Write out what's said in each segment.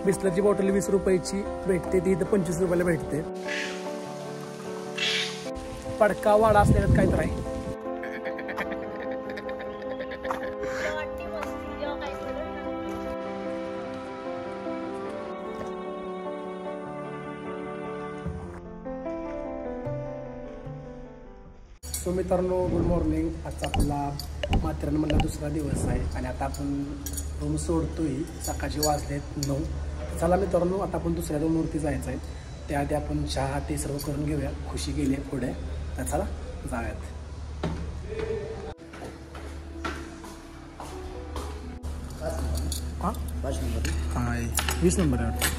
बिस्लरची bottle 20 रुपयाची भेटते, ती इथं 25 रुपयाला भेटते. पडका वाडा असल्यागत काय तर आहे. सो मित्रांनो, गुड मॉर्निंग. आजचा आपला माथेरानमधला दुसरा दिवस आहे आणि आता आपण रूम सोडतोय. सकाळचे वाजलेत 9. चला मित्रांनो, आता आपण दुसऱ्या रूमवरती जायचं आहे. त्याआधी आपण चहा ते सर्व करून घेऊया. खुशी गेली आहे पुढे, तर चला जाऊयात. हां 20 नंबर आहे.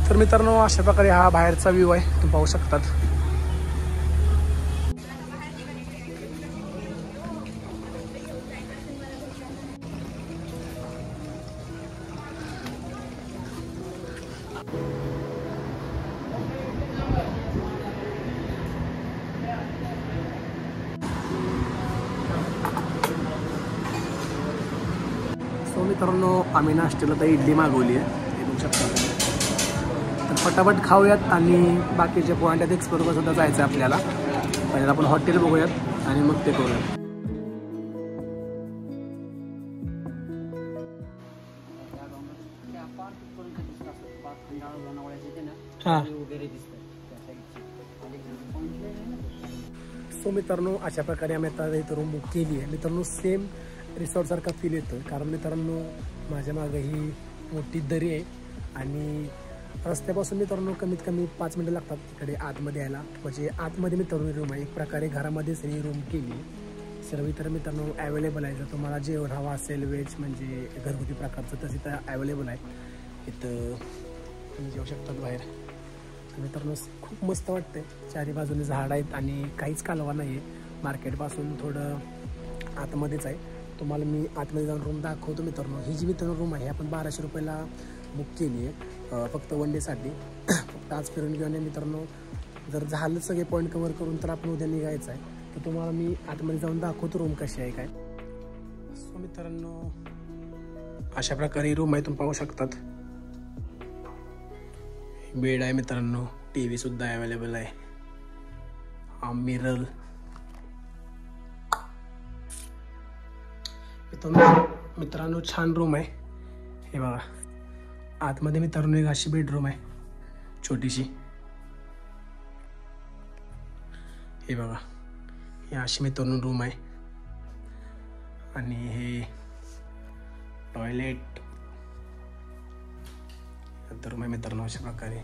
तर मित्रांनो, अशा प्रकारे हा बाहेरचा व्ह्यू आहे, तुम्ही पाहू शकतात. सो मित्रांनो, आम्ही नाश्त्याला तर इडली मागवली आहे, हे बघू शकता. तर फटाफट खाऊयात आणि बाकीचे पॉईंट आहेत एक्सप्लोर सुद्धा जायचं आहे आपल्याला. पहिल्यांदा आपण हॉटेल बघूयात आणि मग ते करूयात. हां. सो मित्रांनो, अशा प्रकारे आम्ही आता इथं रूम बुक केली आहे. मित्रांनो, सेम रिसॉर्टसारखा फील येतो, कारण मित्रांनो माझ्या मागे ही मोठी दरी आहे आणि रस्त्यापासून मित्रांनो कमीत कमी 5 मिनिटं लागतात तिकडे आतमध्ये यायला. म्हणजे आतमध्ये मित्रांनो रूम आहे, एक प्रकारे घरामध्येच ही रूम केली. सर्व इतर मित्रांनो ॲवेलेबल आहे. जर तुम्हाला जेवण हवं असेल व्हेज म्हणजे घरगुती प्रकारचं, तर तिथं ॲवेलेबल आहे. इथं तुम्ही जेवू शकतात बाहेर. मित्रांनो खूप मस्त वाटतंय. चारी बाजूने झाड आहेत आणि काहीच कालवा नाही आहे. मार्केटपासून थोडं आतमध्येच आहे. तुम्हाला मी आतमध्ये जाऊन रूम दाखवतो मित्रांनो. ही जी मित्रांनो रूम आहे आपण 1200 रुपयाला बुक केली आहे, फक्त 1 डेसाठी. फक्त आज फिरून घेऊन मित्रांनो, जर झालं सगळे पॉईंट कवर करून तर आपण उद्या निघायचं आहे. तर तुम्हाला मी आतमध्ये जाऊन दाखवतो रूम कशी आहे काय. सो मित्रांनो, अशा प्रकारे रूम आहे, तुम्ही पाहू शकतात. बेड आहे मित्रांनो, TV सुद्धा अवेलेबल आहे. मिरर मित्रांनो छान रूम आहे. हे बघा, आतमध्ये मित्रांनो एक अशी बेडरूम आहे छोटीशी. हे बघा, ही अशी मित्रांनो रूम आहे आणि हे टॉयलेट रूम आहे मित्रांनो. अशा प्रकारे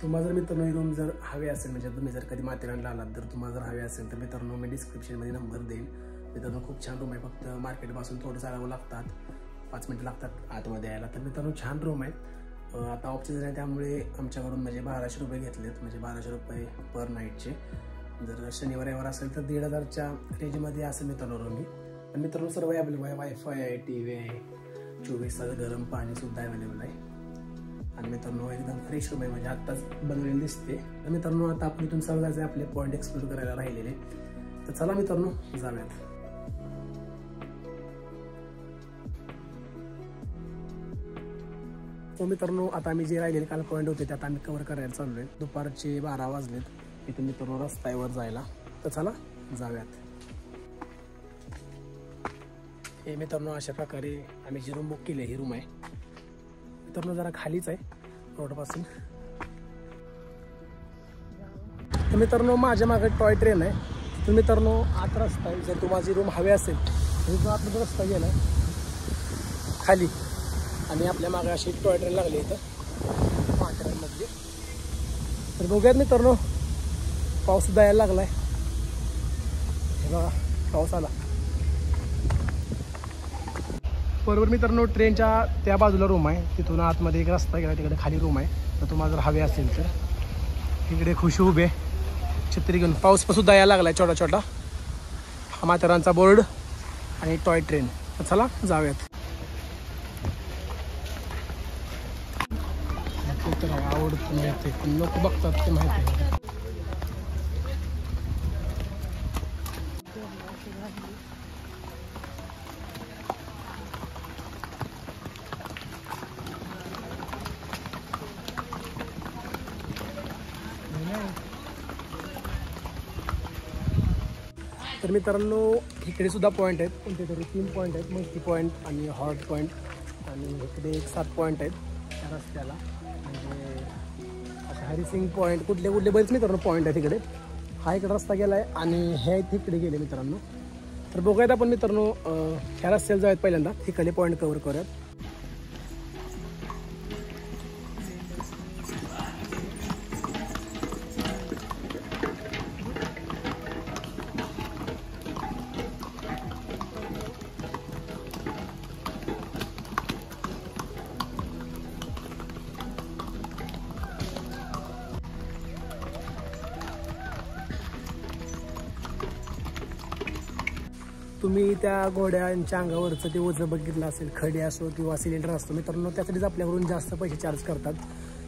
तुम्हाला जर मित्रांनो ही रूम जर हवे असेल, म्हणजे तुम्ही जर कधी माथेरानला आलात, तर तुम्हाला जर हवे असेल तर मित्रांनो मी डिस्क्रिप्शनमध्ये नंबर देईल. मित्रांनो खूप छान रूम आहे. फक्त मार्केटपासून थोडं चालावं लागतात, 5 मिनिटं लागतात आतमध्ये यायला. तर मित्रांनो छान रूम आहे. आता ऑफ सीझन आहे त्यामुळे आमच्याकडून म्हणजे 1200 रुपये घेतलेत, म्हणजे 1200 रुपये पर नाईटचे. जर शनिवार रविवार असेल तर 1500च्या रेंजमध्ये असेल मित्रांनो रूम. पण मित्रांनो सर्व अवेलेबल आहे. वायफाय आहे, TV आहे, 24 तास गरम पाणी सुद्धा अवेलेबल आहे. आणि मित्रांनो एकदम फ्रेश रूम आहे, म्हणजे आत्ताच बनवलेली दिसते. तर मित्रांनो आता आपण इथून सर्व जायचं आहे, आपले पॉईंट एक्सप्लोर करायला राहिलेले. तर चला मित्रांनो जाऊयात. तो मित्रांनो आता आम्ही जे राहिलेले काल पॉईंट होते त्यात आम्ही कव्हर करायला चाललो आहे. दुपारचे 12 वाजलेत. इथून मित्रांनो रस्त्यावर जायला, तर चला जाऊयात. हे मित्रांनो अशा प्रकारे आम्ही जी रूम बुक केली ही रूम आहे मित्रांनो, जरा खालीच आहे रोडपासून. तर मित्रांनो माझ्या मागे टॉय ट्रेन आहे. तर मित्रांनो आत रस्ता आहे. जर तुम्हाला रूम हवे असेल तर जो आतमध्ये रस्ता गेला खाली आणि आपल्या मागे अशी टॉय ट्रेन लागली इथं माथेरानमधली. तर बघूयात मित्रांनो, पाऊस सुद्धा यायला लागलाय. हे बघा पाऊस आला. बरोबर मित्रांनो ट्रेनच्या त्या बाजूला रूम आहे, तिथून आतमध्ये एक रस्ता गेला, तिकडे खाली रूम आहे. तर तुम्हाला जर हवे असेल तर इकडे खुशी उभे छत्री घेऊन. पाऊस सुद्धा यायला लागलाय छोटा छोटा. हा माथेरानचा बोर्ड आणि टॉय ट्रेन. तर चला जाऊयात. दिसते पण लोक बघतात ते माहिती आहे. तर मित्रांनो इकडे सुद्धा पॉईंट आहेत, कोणते तरी 3 पॉईंट आहेत, मल्टी पॉईंट आणि हॉट पॉईंट, आणि इकडे एक 7 पॉईंट आहेत त्या रस्त्याला. म्हणजे असं हरिसिंग पॉईंट कुठले कुठले बरेच मित्रांनो पॉईंट आहेत तिकडे. हा इकडे रस्ता गेला आहे आणि हे तिकडे गेले मित्रांनो. तर बघूयात आपण मित्रांनो ह्या रस्त्याला जाऊयात पहिल्यांदा, तिकडले पॉईंट कव्हर करूयात. तुम्ही त्या घोड्यांच्या अंगावरचं ते ओझं बघितलं असेल, खडे असो किंवा सिलेंडर असतो मित्रांनो, त्यासाठीच आपल्याकडून जास्त पैसे चार्ज करतात.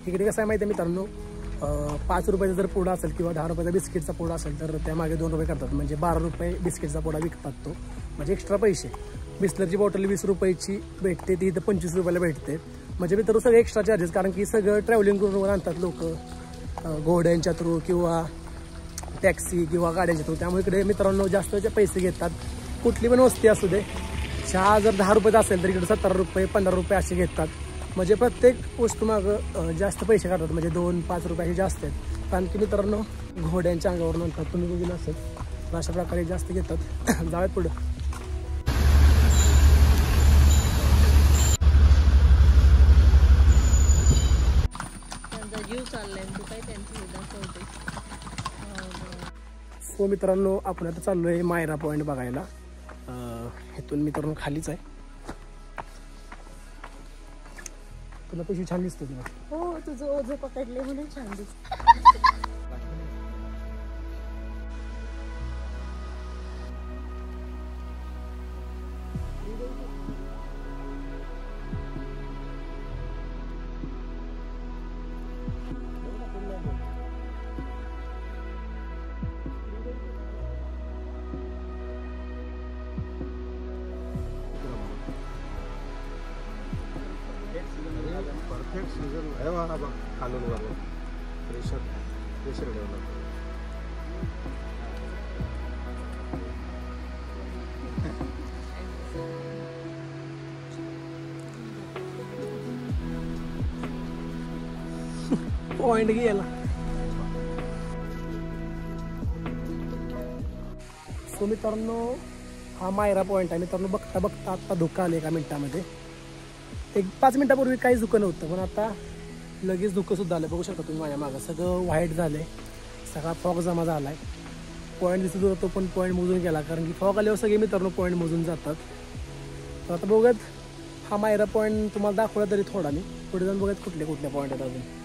इकडे कसं आहे माहिती आहे मित्रांनो, 5 रुपयाचा जर पोडा असेल किंवा 10 रुपयाचा बिस्किटचा पोडा असेल तर त्यामागे 2 रुपये करतात. म्हणजे 12 रुपये बिस्किटचा पोडा विकतात तो, म्हणजे एक्स्ट्रा पैसे. बिस्लरची बॉटल 20 रुपयाची भेटते, ती इथं 25 रुपयाला भेटते. म्हणजे मित्रांनो सगळे एक्स्ट्रा चार्जेस, कारण की सगळं ट्रॅव्हलिंग करून आणतात लोक घोड्यांच्या थ्रू किंवा टॅक्सी किंवा गाड्यांच्या थ्रू. त्यामुळे इकडे मित्रांनो जास्तचे पैसे घेतात. कुठली पण वस्ती असू दे, चहा जर 10 रुपयाचा असेल तर इकडे 17 रुपये 15 रुपये असे घेतात. म्हणजे प्रत्येक वस्तू मागं जास्त पैसे काढतात, म्हणजे 2-5 रुपये असे जास्त आहेत. कारण की मित्रांनो घोड्यांच्या अंगावर म्हणतात, तुम्ही बघितलं असेल, तर अशा प्रकारे जास्त घेतात. जाऊयात पुढं. सो मित्रांनो आपण आता चाललो आहे मायरा पॉईंट बघायला. इथून मित्रांनो खालीच आहे. तुला कशी छान दिसते तुला? हो, तुझं ओझं पकडले म्हणून छान दिसत. परफेक्ट सीजन आहे बा खालून वर प्रेशर डेव्हलप. पॉइंट गेला. सो मित्रांनो हा मायरा पॉईंट आहे मित्रांनो. बघता बघता आत्ता धुकं आलं 1 मिनिटामध्ये. 5 मिनिटापूर्वी काहीच धुकं नव्हतं, पण आता लगेच धुकंसुद्धा आलं. बघू शकता तुम्ही माझ्या मागं सगळं व्हाईट झालं आहे, सगळा फॉग जमा झाला आहे. पॉईंट दिसत होता तो पण पॉईंट मोजून गेला, कारण की फॉग आल्यावर सगळे मित्रांनो पॉईंट मोजून जातात. तर आता बघूयात हा मायरा पॉईंट तुम्हाला दाखवला तरी थोडा मी पुढे जाऊन बघूयात कुठले कुठले पॉईंट आहेत अजून.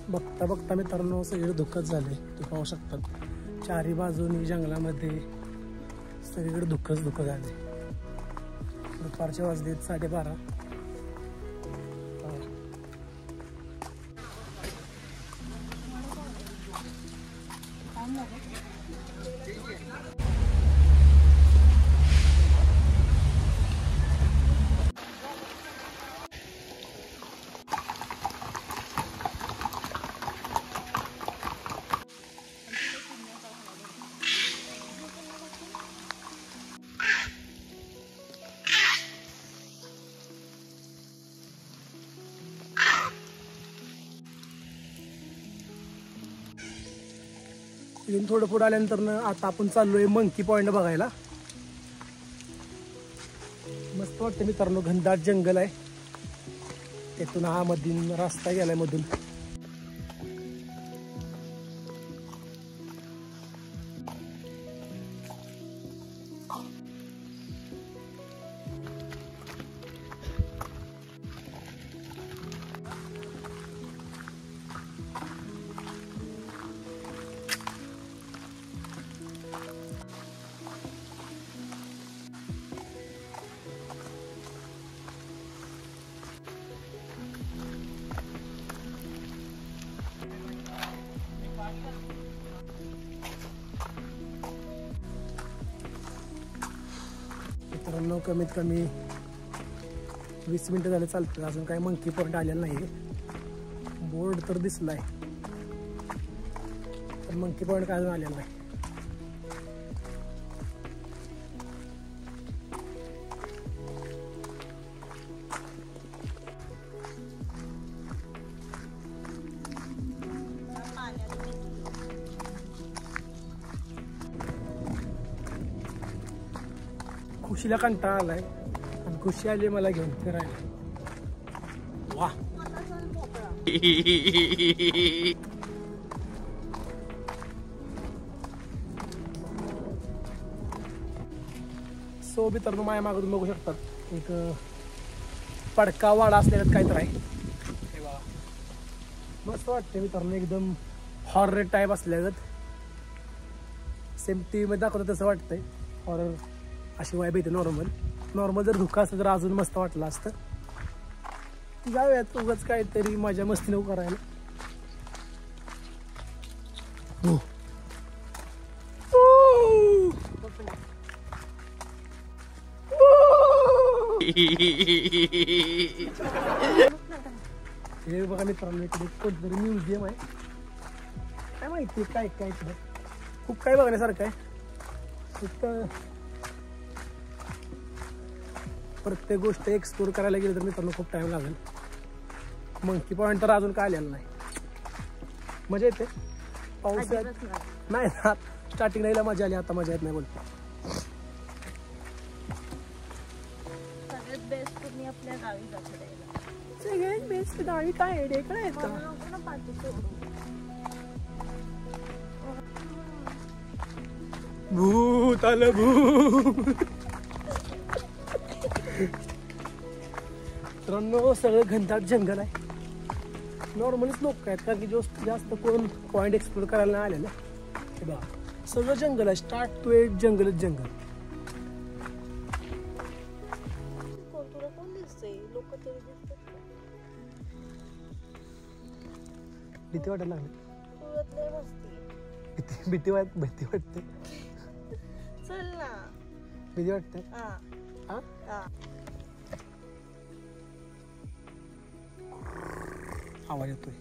बघता बघता मित्रांनो सगळे धुकंच झाले, तुम्ही पाहू शकतात. चारी बाजूनी जंगलामध्ये सगळीकडे धुकंच धुकं झाले. दुपारच्या वाजलेत 12:30. इथून थोडं पुढे आल्यानंतर आता आपण चाललोय मंकी पॉईंट बघायला. मस्त वाटतं मित्रांनो, घनदाट जंगल आहे. त्यातून हा मधून रस्ता गेलाय मधून. मित्रांनो कमीत कमी 20 मिनटं झाले चालतं, अजून काही मंकी पॉईंट आलेला नाही. बोर्ड तर दिसलाय पण मंकी पॉईंट काय अजून आलेला नाही. खुशीला कंटाळा आलाय आणि खुशी आली मला घेऊन फिरायला. वा सो मित्रांनो माझ्या मागं तुम्ही बघू शकतात एक पडका वाडा असलेला काहीतरी आहे. हे बघा मस्त वाटते मित्रांनो, एकदम हॉरर टाईप असल्यागत. सेम टी व्हीमध्ये दाखवतं तसं वाटतंय. हॉरर अशी वाईब येते. नॉर्मल जर धुका असतं तर अजून मस्त वाटलं असतं. जाऊयात उगाच काहीतरी मजा मस्ती नको करायला. हो हे बघा मित्रांनो, इकडे कोणतरी म्युझियम आहे. काय माहिती काय काय इकडे खूप काय बघण्यासारखं आहे. प्रत्येक गोष्ट एक्सप्लोर करायला गेलं तर मित्रांनो खूप टाइम लागेल. मंकी पॉईंट तर अजून काय आलेलं नाही. मजा येते पावसात नाही ना. स्टार्टिंग नाही मजा आली, आता मजा येत नाही बोलतो. सगळ्यात बेस्ट तुम्ही आपल्या गावी जातो. सगळ्यात बेस्ट गावी काय आहे रे, काय येतं भूत आलं भूत. मित्रांनो सगळं घनदाट जंगल आहे. नॉर्मलच लोक आहेत कारण की जास्त कोण पॉईंट एक्सप्लोर करायला नाही आलेलं. हे बघा सगळं जंगल आहे, स्टार्ट टू एंड जंगलच जंगल. तुला कोण दिसतंय? लोक तरी दिसतात. भीती वाटायला लागली. तुळत लय मस्ती. भीती वाटते. चल ना. भीती वाटते. हा हा हा. आवाज येतोय.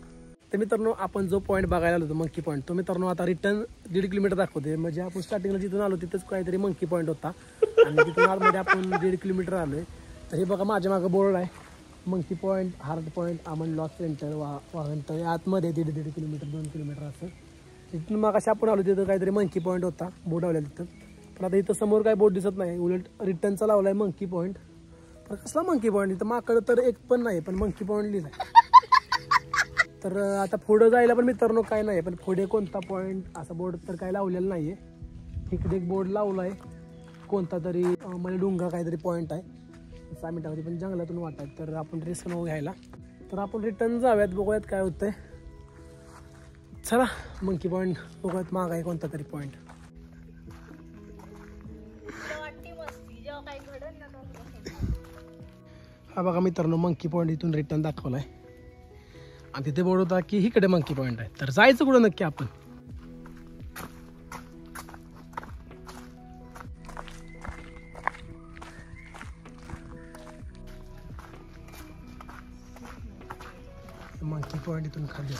तर मित्रांनो आपण जो पॉईंट बघायला आलो होतो मंकी पॉईंट, तो मित्रांनो आता रिटर्न 1.5 किलोमीटर दाखवते. म्हणजे आपण स्टार्टिंगला जिथून आलो तिथंच काहीतरी मंकी पॉईंट होता आणि तिथून आतमध्ये आपण 1.5 किलोमीटर आलोय. तर हे बघा माझ्या मागं बोर्ड आहे, मंकी पॉईंट, हार्ट पॉईंट, आमन लॉस सेंटर, वाहनतळे आतमध्ये 1.5 किलोमीटर 2 किलोमीटर असं. तिथून मग अशा आपण आलो तिथं काहीतरी मंकी पॉईंट होता, बोर्ड लावलेला तिथं. पण आता इथं समोर काही बोर्ड दिसत नाही, उलट रिटर्नचा लावलाय मंकी पॉईंट. पण कसला मंकी पॉईंट? इथं माकड तर एक पण नाही, पण मंकी पॉईंट लिहिलाय. तर आता पुढं जायला पण मित्रांनो काय नाही, पण पुढे कोणता पॉईंट असा बोर्ड तर काय लावलेला नाही आहे. इकडे एक बोर्ड लावला आहे कोणता तरी मलडुंगा काहीतरी पॉईंट आहे 6 मिनिटामध्ये, पण जंगलातून वाटत. तर आपण रिस्क नको घ्यायला, तर आपण रिटर्न जाऊयात, बघूयात काय होतंय. चला मंकी पॉईंट बघूयात, माग आहे कोणता तरी पॉईंट. हा बघा मित्रांनो मंकी पॉईंट इथून रिटर्न दाखवलाय आणि तिथे बोर्ड होता की इकडे मंकी पॉईंट आहे. तर जायचं कुठं नक्की आपण? मंकी पॉईंट इथून खाली.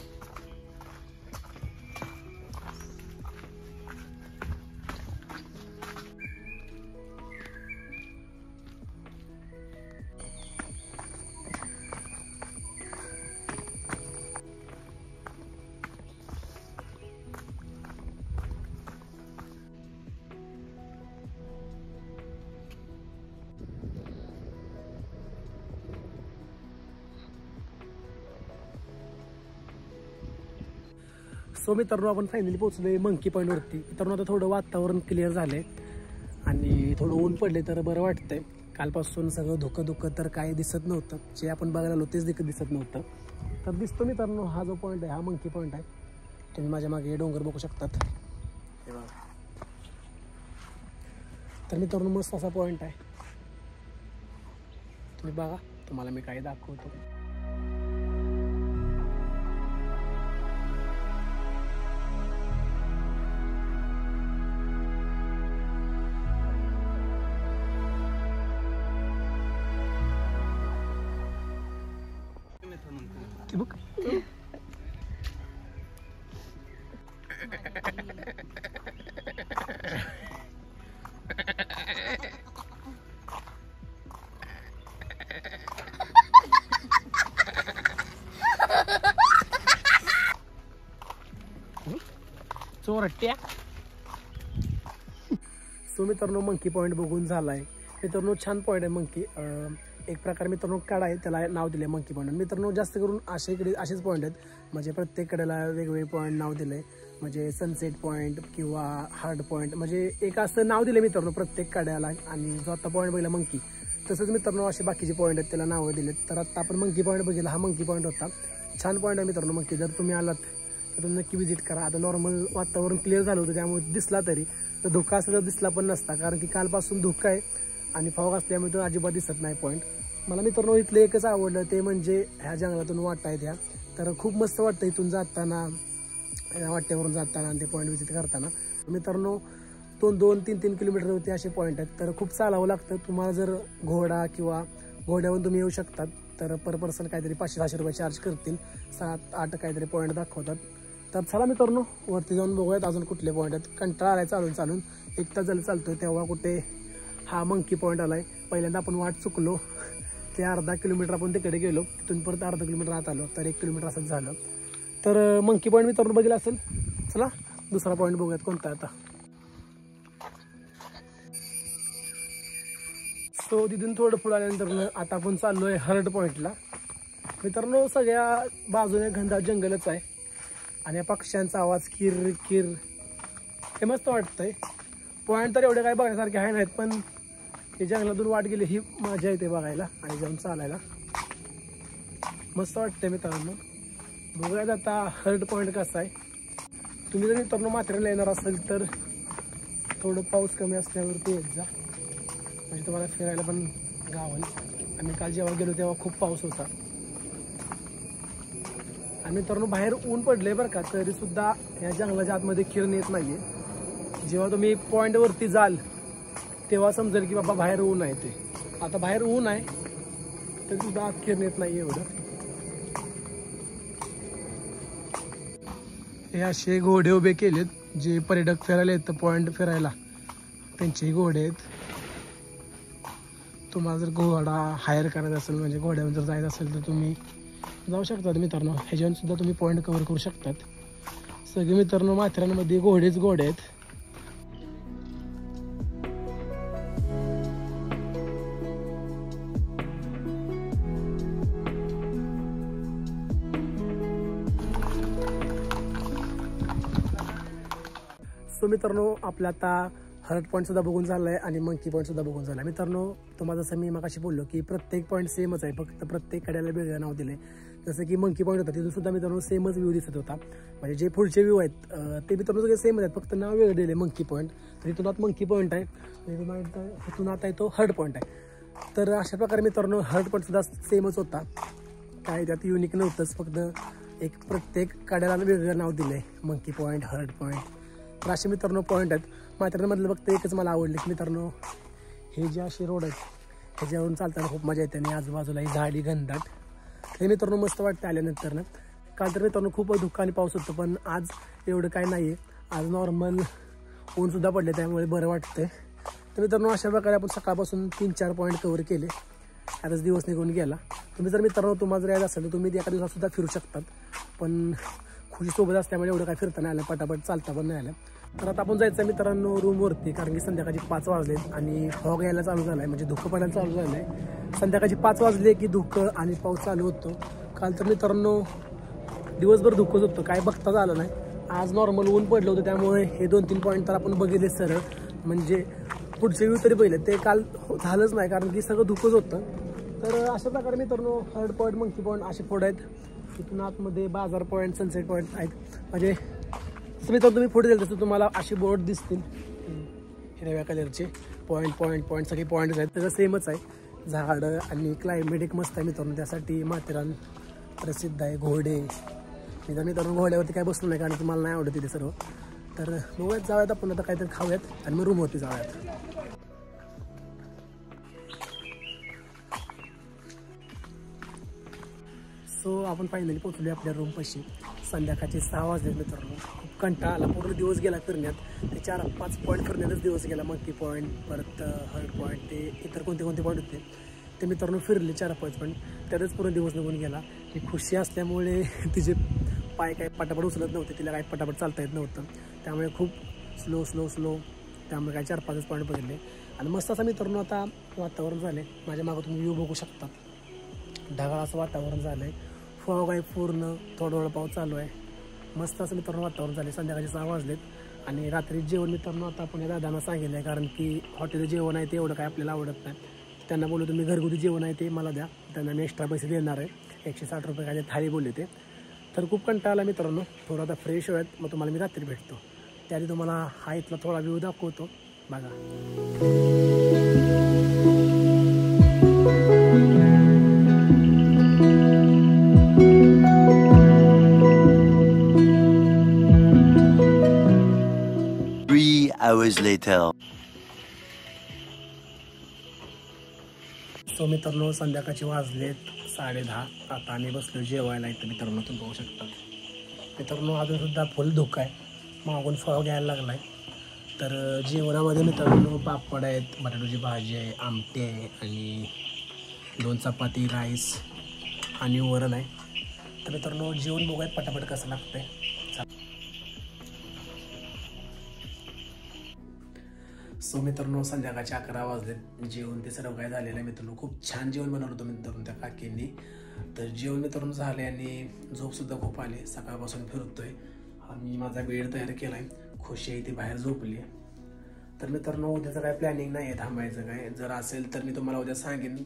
सो मित्रांनो आपण फायनली पोहोचलोय मंकी पॉईंटवरती. मित्रांनो आता थोडं वातावरण क्लिअर झालंय आणि थोडं ऊन पडले तर बरं वाटतंय. कालपासून सगळं धुकं तर काही दिसत नव्हतं, जे आपण बघायला आलो तेच दिसत नव्हतं. तर दिसतो मित्रांनो हा जो पॉईंट आहे हा मंकी पॉईंट आहे. तुम्ही माझ्या मागे डोंगर बघू शकतात. तर मित्रांनो मस्त असा पॉईंट आहे, तुम्ही बघा, तुम्हाला मी काही दाखवतो. ती बघ. चोरट्या. सो मित्रांनो मंकी पॉईंट बघून झालाय. मित्रांनो छान पॉईंट आहे मंकी. एक प्रकारे मित्रांनो कडा आहे त्याला नाव दिले मंकी पॉईंट. मित्रांनो जास्त करून असेच पॉईंट आहेत म्हणजे प्रत्येक कड्याला वेगवेगळे पॉईंट नाव दिले. म्हणजे सनसेट पॉईंट किंवा हार्ड पॉईंट म्हणजे एक असं नाव दिले मित्रांनो प्रत्येक कड्याला. आणि जो आता पॉईंट बघितला मंकी तसंच मित्रांनो असे बाकीचे पॉईंट आहेत त्याला नावं दिलेत. तर आता आपण मंकी पॉईंट बघितला. हा मंकी पॉईंट होता. छान पॉईंट आहे मित्रांनो मंकी. जर तुम्ही आलात तर तुम्ही नक्की व्हिजिट करा. आता नॉर्मल वातावरण क्लिअर झालं होतं त्यामुळे दिसला तरी तर धोका असं तर दिसला पण नसता कारण की कालपासून धोका आहे आणि फॉग असल्यामुळे तो अजिबात दिसत नाही पॉईंट. मला मित्रांनो इथलं एकच आवडलं ते म्हणजे ह्या जंगलातून वाटा आहेत ह्या. तर खूप मस्त वाटतं इथून जाताना वाट्यावरून जाताना आणि ते पॉईंट व्हिजिट करताना. मित्रांनो 2-3 किलोमीटरवरती असे पॉईंट आहेत. तर खूप चालावं लागतं. तुम्हाला जर घोडा किंवा घोड्यावरून तुम्ही येऊ शकतात तर पर पर्सन काहीतरी 500-600 रुपये चार्ज करतील. 7-8 काहीतरी पॉईंट दाखवतात. तर चला मित्रांनो वरती जाऊन बघूयात अजून कुठले पॉईंट आहेत. कंटाळा आलाय चालून 1 तास झालं चालतोय तेव्हा कुठे हा मंकी पॉईंट आलाय. पहिल्यांदा आपण वाट चुकलो. ते 1/2 किलोमीटर आपण तिकडे गेलो. तिथून परत 1/2 किलोमीटर आत आलो तर 1 किलोमीटर असंच झालं. तर मंकी पॉईंट मित्रांनो बघितला असेल. चला दुसरा पॉईंट बघूयात कोणता आता. सो तिथून थोडं पुढे आल्यानंतर आता आपण चाललोय हर्ड पॉईंटला. मित्रांनो सगळ्या बाजूने घनदाट जंगलच आहे आणि या पक्ष्यांचा आवाज किर किर हे मस्त वाटतंय. पॉईंट तर एवढे काय बघण्यासारखे आहे नाहीत पण हे जंगलातून वाट गेली ही मजा येते बघायला आणि जाऊन चालायला मस्त वाटतंय मित्रांनो. बघूयात आता हर्ड पॉईंट कसा आहे. तुम्ही जर मित्रांनो माथेरानला येणार असेल तर थोडं पाऊस कमी असल्यावरती येत जा म्हणजे तुम्हाला फिरायला पण गावल. आम्ही काल जेव्हा गेलो तेव्हा खूप पाऊस होता आणि मित्रांनो बाहेर ऊन पडले बरं का तरी सुद्धा या जंगलाच्या आतमध्ये किरण येत नाहीये. जेव्हा तुम्ही पॉईंटवरती जाल तेव्हा समजेल की बाबा बाहेर ऊन आहे. ते आता बाहेर ऊन आहे तरी सुद्धा आत किरण येत नाही एवढं. हे असे घोडे उभे केलेत जे पर्यटक फिरायला येतं पॉईंट फिरायला त्यांचे घोडे आहेत. तुम्हाला जर घोडा हायर करायचा असेल म्हणजे घोड्यावर जर जायचं असेल तर तुम्ही जाऊ शकतात मित्रांनो. ह्याच्यावर सुद्धा तुम्ही पॉईंट कव्हर करू शकतात. सगळे मित्रांनो माथेरानमध्ये घोडे आहेत. सो मित्रांनो आपल्या आता हर्ट पॉईंट सुद्धा बघून झालाय आणि मंकी पॉईंट सुद्धा बघून झालाय. मित्रांनो तुम्हाला जसं मी मगाशी बोललो की प्रत्येक पॉईंट सेमच आहे फक्त प्रत्येक कड्याला वेगळं नाव दिलंय. जसं की मंकी पॉईंट होता तिथून सुद्धा मित्रांनो सेमच व्ह्यू दिसत होता म्हणजे जे पुढचे व्ह्यू आहेत ते मित्रांनो सगळे सेमच आहेत फक्त नाव वेगळं दिले मंकी पॉईंट. तर इथून आत मंकी पॉईंट आहे इथून आता तो हर्ट पॉईंट आहे. तर अशा प्रकारे मित्रांनो हर्ट पॉईंट सुद्धा सेमच होता काय त्यात युनिक नव्हतंच फक्त एक प्रत्येक कड्याला वेगळं नाव दिलंय मंकी पॉईंट हर्ट पॉईंट. तर असे मित्रांनो पॉईंट आहेत. माथेरानमधलं फक्त एकच मला आवडले की मित्रांनो हे जे असे रोड आहेत ह्याच्यावरून चालताना खूप मजा येते आणि आजूबाजूला ही झाडी घनदाट हे मित्रांनो मस्त वाटतं आल्यानंतर ना. काल तर मित्रांनो खूप धुक्का आणि पाऊस होतं पण आज एवढं काय नाही आहे. आज नॉर्मल ऊनसुद्धा पडले त्यामुळे बरं वाटतंय. तर मित्रांनो अशा प्रकारे आपण सकाळपासून 3-4 पॉईंट कव्हर केले. आताच दिवस निघून गेला. तुम्ही जर मित्रांनो तुम्हाला जर यायचं असेल तर तुम्ही एका दिवसातसुद्धा फिरू शकतात पण खुशीसोबत असल्यामुळे एवढं काय फिरता नाही आलं पटापट चालता पण नाही आलं. तर आता आपण जायचं मित्रांनो रूमवरती कारण की संध्याकाळची 5 वाजलेत आणि फॉग यायला चालू झाला आहे म्हणजे धुकं पडायला चालू झालं आहे. संध्याकाळची 5 वाजले की धुकं आणि पाऊस चालू होतो. काल तर मित्रांनो दिवसभर धुकंच होतं काय बघताच आलं नाही. आज नॉर्मल ऊन पडलं होतं त्यामुळे हे 2-3 पॉईंट तर आपण बघितले सरळ म्हणजे पुढचे व्ह्यू तरी बघितले. ते काल झालंच नाही कारण की सगळं धुकंच होतं. तर अशा प्रकारे मित्रांनो हर्ड पॉईंट मंकी पॉईंट असे फोड आहेत. तिथून आतमध्ये बाजार पॉईंट सनसेट पॉईंट आहेत म्हणजे मित्रांनो तुम्ही पुढे जाल तसं तुम्हाला असे बोर्ड दिसतील हिरव्या कलरचे पॉईंट सगळे पॉईंट्स आहेत त्याचं सेमच आहे. झाडं आणि क्लायमेट एक मस्त आहे मित्रांनो त्यासाठी माथेरान प्रसिद्ध आहे. घोडे मित्रांनो घोड्यावरती काय बसलो नाही कारण की मला नाही आवडत तिथे सर्व. तर बघूयात जाऊयात आपण आता काहीतरी खाऊयात आणि मग रूमवरती जाऊयात. सो आपण फायनली पोहोचलो आपल्या रूमपाशी. संध्याकाळचे 6 वाजले मित्रांनो. खूप कंटाळा आला, पूर्ण दिवस गेला फिरण्यात. ते 4-5 पॉईंट फिरण्यातच दिवस गेला. मंकी पॉईंट, परत हर्ट पॉईंट, ते इतर कोणते पॉईंट होते ते मित्रांनो फिरले 4-5 पॉईंट. त्यातच पूर्ण दिवस निघून गेला. ही खुशी असल्यामुळे तिचे पाय काय पटापट उचलत नव्हते, तिला काही पटापट चालता येत नव्हतं. त्यामुळे खूप स्लो त्यामुळे काय 4-5 पॉईंट बघितले. आणि मस्त असं मित्रांनो आता वातावरण झालं आहे. माझ्या मागं तुम्ही व्ह्यू बघू शकता. ढगाळ असं वातावरण झालं आहे. फॉग आहे पूर्ण, थोडं पाऊस चालू आहे. मस्त असं मित्रांनो वातावरण झालं आहे. संध्याकाळचे 6 वाजलेत. आणि रात्री जेवण मित्रांनो आता आपण या दादांना सांगितलं आहे, कारण की हॉटेलचं जेवण आहे ते एवढं काय आपल्याला आवडत नाही. त्यांना बोलू तुम्ही घरगुती जेवण आहे ते मला द्या, त्यांना मी एक्स्ट्रा पैसे देणार आहे. 160 रुपये काय थाळी बोलले ते. तर खूप कंटाळा आला मित्रांनो. थोडं आता फ्रेश होत, मग तुम्हाला मी रात्री भेटतो. त्याआधी तुम्हाला हा इथला थोडा व्ह्यू दाखवतो बघा. hours later. सो मित्रांनो संध्याकाळचे वाजलेत 10:30. आता आम्ही बसलो जेवायला. इथं मित्रांनो तुम्ही बघू शकता. मित्रांनो अजूनसुद्धा फुल धुकं आहे, मागून फॉग यायला लागला आहे. तर जेवणामध्ये मित्रांनो पापड आहेत, बटाट्याची भाजी आहे, आमटी आहे आणि 2 चपाती, राईस आणि वरण आहे. तर मित्रांनो जेवण बघूयात पटापट कसं लागतं आहे. सो मित्रांनो संध्याकाळचे 11 वाजले. जेवण ते सर्व काय झालेलं आहे मित्रांनो. खूप छान जेवण बनवलं होतं मित्रांनो त्या काकींनी. तर जेवण मित्रांनो झाले आणि झोपसुद्धा खूप आले. सकाळपासून फिरतोय आणि माझा बेड तयार केला आहे. खुशी आहे ती बाहेर झोपली आहे. तर मित्रांनो उद्याचं काय प्लॅनिंग नाही आहे थांबायचं काय. जर असेल तर मी तुम्हाला उद्या सांगेन,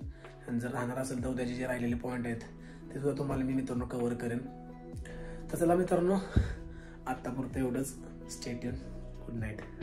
आणि जर राहणार असेल तर उद्याचे जे राहिलेले पॉईंट आहेत ते सुद्धा तुम्हाला मी मित्रांनो कव्हर करेन. तर चला मित्रांनो आत्तापुरतं एवढंच. Stay tune. Good night.